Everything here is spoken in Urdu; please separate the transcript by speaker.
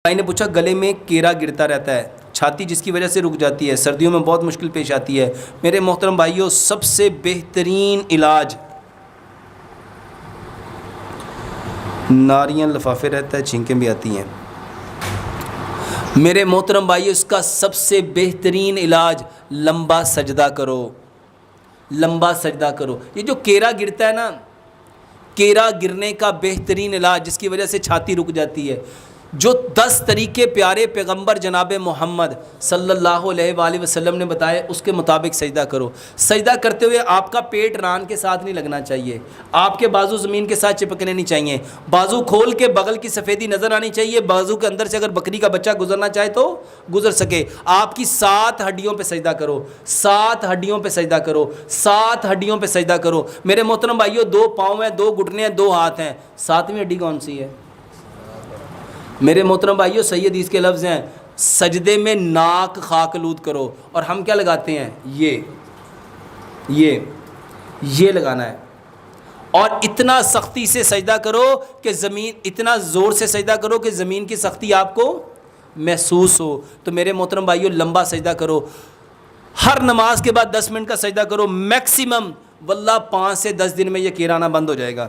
Speaker 1: بھائی نے پوچھا گلے میں کیڑا گرتا رہتا ہے، چھاتی جس کی وجہ سے رک جاتی ہے، سردیوں میں بہت مشکل پیش آتی ہے۔ میرے محترم بھائیوں، سب سے بہترین علاج ناریاں لفافے رہتا ہے، چھینکیں بھی آتی ہیں۔ میرے محترم بھائیوں، اس کا سب سے بہترین علاج لمبا سجدہ کرو، لمبا سجدہ کرو۔ یہ جو کیڑا گرتا ہے نا، کیڑا گرنے کا بہترین علاج جس کی وجہ سے چھاتی رک جاتی ہے، جو 10 طریقے پیارے پیغمبر جناب محمد صلی اللہ علیہ وآلہ وسلم نے بتائے، اس کے مطابق سجدہ کرو۔ سجدہ کرتے ہوئے آپ کا پیٹ ران کے ساتھ نہیں لگنا چاہیے، آپ کے بازو زمین کے ساتھ چپکنے نہیں چاہیے، بازو کھول کے بغل کی سفیدی نظر آنی چاہیے، بازو کے اندر سے اگر بکری کا بچہ گزرنا چاہے تو گزر سکے۔ آپ کی 7 ہڈیوں پہ سجدہ کرو، 7 ہڈیوں پہ سجدہ کرو، 7 ہڈیوں پہ سجدہ کرو۔ میرے محترم بھائیوں، 2 پاؤں ہیں، 2 گھٹنے ہیں، 2 ہاتھ ہیں، 7ویں ہڈی کون سی ہے؟ میرے محترم بھائیوں، صحیح حدیث کے لفظ ہیں، سجدے میں ناک خاک آلود کرو، اور ہم کیا لگاتے ہیں؟ یہ لگانا ہے، اور اتنا سختی سے سجدہ کرو کہ زمین، اتنا زور سے سجدہ کرو کہ زمین کی سختی آپ کو محسوس ہو۔ تو میرے محترم بھائیوں، لمبا سجدہ کرو، ہر نماز کے بعد 10 منٹ کا سجدہ کرو میکسیمم، واللہ 5 سے 10 دن میں یہ کیڑا آنا بند ہو جائے گا۔